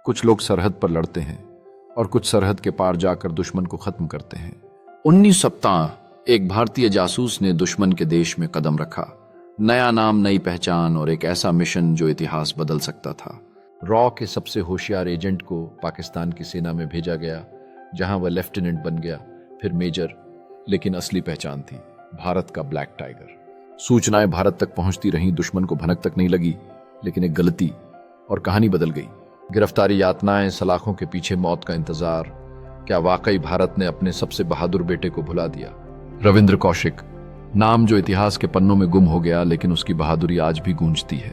कुछ लोग सरहद पर लड़ते हैं और कुछ सरहद के पार जाकर दुश्मन को खत्म करते हैं। 19 सप्ताह एक भारतीय जासूस ने दुश्मन के देश में कदम रखा। नया नाम, नई पहचान और एक ऐसा मिशन जो इतिहास बदल सकता था। रॉ के सबसे होशियार एजेंट को पाकिस्तान की सेना में भेजा गया, जहां वह लेफ्टिनेंट बन गया, फिर मेजर। लेकिन असली पहचान थी भारत का ब्लैक टाइगर। सूचनाएं भारत तक पहुंचती रहीं, दुश्मन को भनक तक नहीं लगी, लेकिन एक गलती और कहानी बदल गई। गिरफ्तारी, यातनाएं, सलाखों के पीछे मौत का इंतजार। क्या वाकई भारत ने अपने सबसे बहादुर बेटे को भुला दिया? रविंद्र कौशिक, नाम जो इतिहास के पन्नों में गुम हो गया, लेकिन उसकी बहादुरी आज भी गूंजती है।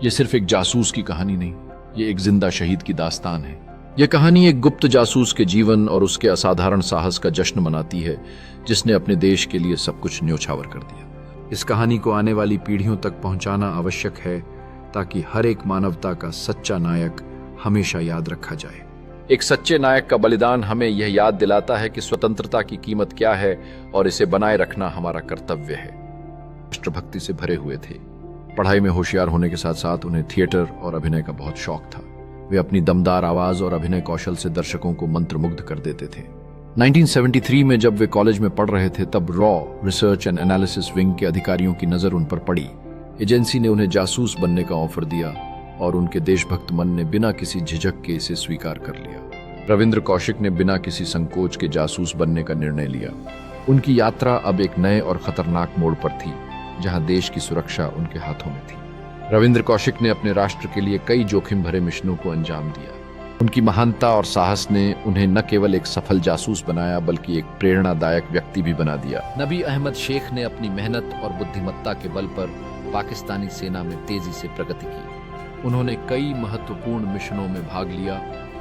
ये सिर्फ एक जासूस की कहानी नहीं, ये एक जिंदा शहीद की दास्तान है। यह कहानी एक गुप्त जासूस के जीवन और उसके असाधारण साहस का जश्न मनाती है, जिसने अपने देश के लिए सब कुछ न्योछावर कर दिया। इस कहानी को आने वाली पीढ़ियों तक पहुंचाना आवश्यक है, ताकि हर एक मानवता का सच्चा नायक हमेशा याद रखा जाए। एक सच्चे नायक का बलिदान हमें यह याद दिलाता है कि स्वतंत्रता की कीमत क्या है और इसे बनाए रखना हमारा कर्तव्य है। राष्ट्रभक्ति से भरे हुए थे। पढ़ाई में होशियार होने के साथ साथ उन्हें थिएटर और अभिनय का बहुत शौक था। वे अपनी दमदार आवाज और अभिनय कौशल से दर्शकों को मंत्रमुग्ध कर देते थे। 1973 में जब वे कॉलेज में पढ़ रहे थे, तब raw research and analysis wing के अधिकारियों की नजर उन पर पड़ी। एजेंसी ने उन्हें जासूस बनने का ऑफर दिया और उनके देशभक्त मन ने बिना किसी झिझक के इसे स्वीकार कर लिया। रविंद्र कौशिक ने बिना किसी संकोच के जासूस बनने का निर्णय लिया। उनकी यात्रा अब एक नए और खतरनाक मोड़ पर थी, जहां देश की सुरक्षा उनके हाथों में थी। रविंद्र कौशिक ने अपने राष्ट्र के लिए कई जोखिम भरे मिशनों को अंजाम दिया। उनकी महानता और साहस ने उन्हें न केवल एक सफल जासूस बनाया, बल्कि एक प्रेरणादायक व्यक्ति भी बना दिया। नबी अहमद शेख ने अपनी मेहनत और बुद्धिमत्ता के बल पर पाकिस्तानी सेना में तेजी से प्रगति की। उन्होंने कई महत्वपूर्ण मिशनों में भाग लिया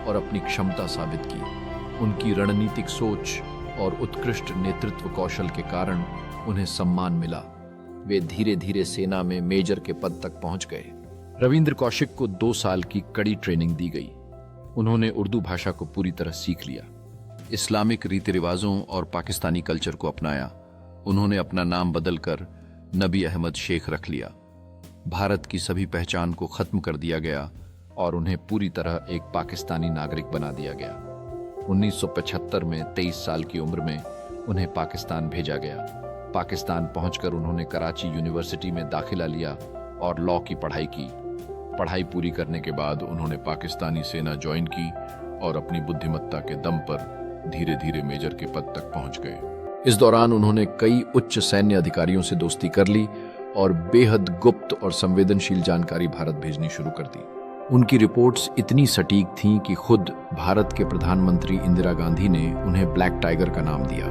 और अपनी क्षमता साबित की। उनकी रणनीतिक सोच और उत्कृष्ट नेतृत्व कौशल के कारण उन्हें सम्मान मिला। वे धीरे धीरे सेना में मेजर के पद तक पहुंच गए। रविंद्र कौशिक को 2 साल की कड़ी ट्रेनिंग दी गई। उन्होंने उर्दू भाषा को पूरी तरह सीख लिया, इस्लामिक रीति रिवाजों और पाकिस्तानी कल्चर को अपनाया। उन्होंने अपना नाम बदलकर नबी अहमद शेख रख लिया। भारत की सभी पहचान को खत्म कर दिया गया और उन्हें पूरी तरह एक पाकिस्तानी नागरिक बना दिया गया। 1975 में 23 साल की उम्र में उन्हें पाकिस्तान भेजा गया। पाकिस्तान पहुंचकर उन्होंने कराची यूनिवर्सिटी में दाखिला लिया और लॉ की पढ़ाई की। पढ़ाई पूरी करने के बाद उन्होंने पाकिस्तानी सेना ज्वाइन की और अपनी बुद्धिमत्ता के दम पर धीरे धीरे मेजर के पद तक पहुंच गए। इस दौरान उन्होंने कई उच्च सैन्य अधिकारियों से दोस्ती कर ली और बेहद गुप्त और संवेदनशील जानकारी भारत भेजनी शुरू कर दी। उनकी रिपोर्ट्स इतनी सटीक थीं कि खुद भारत के प्रधानमंत्री इंदिरा गांधी ने उन्हें ब्लैक टाइगर का नाम दिया।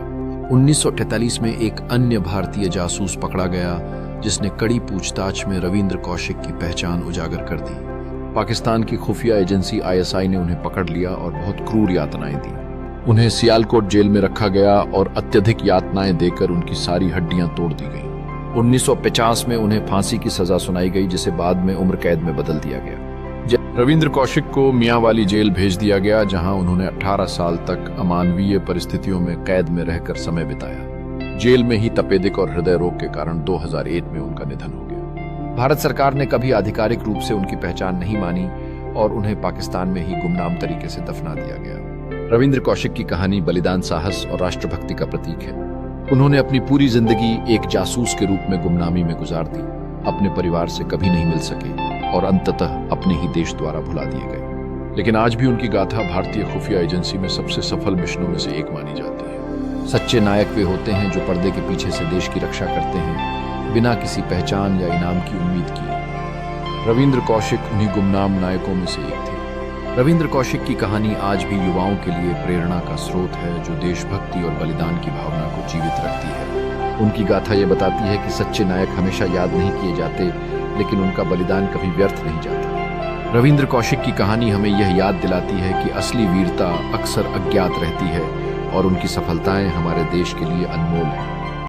1948 में एक अन्य भारतीय जासूस पकड़ा गया, जिसने कड़ी पूछताछ में रविंद्र कौशिक की पहचान उजागर कर दी। पाकिस्तान की खुफिया एजेंसी ISI ने उन्हें पकड़ लिया और बहुत क्रूर यातनाएं दी। उन्हें सियालकोट जेल में रखा गया और अत्यधिक यातनाएं देकर उनकी सारी हड्डियां तोड़ दी गई। 1950 में उन्हें फांसी की सजा सुनाई गई, जिसे बाद में उम्र कैद में बदल दिया गया। रविंद्र कौशिक को मियांवाली जेल भेज दिया गया, जहां उन्होंने 18 साल तक अमानवीय परिस्थितियों में कैद में रहकर समय बिताया। जेल में ही तपेदिक और हृदय रोग के कारण 2001 में उनका निधन हो गया। भारत सरकार ने कभी आधिकारिक रूप से उनकी पहचान नहीं मानी और उन्हें पाकिस्तान में ही गुमनाम तरीके से दफना दिया गया। रविंद्र कौशिक की कहानी बलिदान, साहस और राष्ट्रभक्ति का प्रतीक है। उन्होंने अपनी पूरी जिंदगी एक जासूस के रूप में गुमनामी में गुजार दी, अपने परिवार से कभी नहीं मिल सके और अंततः अपने ही देश द्वारा भुला दिए गए। लेकिन आज भी उनकी गाथा भारतीय खुफिया एजेंसी में सबसे सफल मिशनों में से एक मानी जाती है। सच्चे नायक वे होते हैं जो पर्दे के पीछे से देश की रक्षा करते हैं, बिना किसी पहचान या इनाम की उम्मीद किए। रविंद्र कौशिक उन्हीं गुमनाम नायकों में से एक थे। रविंद्र कौशिक की कहानी आज भी युवाओं के लिए प्रेरणा का स्रोत है, जो देशभक्ति और बलिदान की भावना को जीवित रखती है। उनकी गाथा ये बताती है कि सच्चे नायक हमेशा याद नहीं किए जाते, लेकिन उनका बलिदान कभी व्यर्थ नहीं जाता। रविंद्र कौशिक की कहानी हमें यह याद दिलाती है कि असली वीरता अक्सर अज्ञात रहती है और उनकी सफलताएं हमारे देश के लिए अनमोल हैं।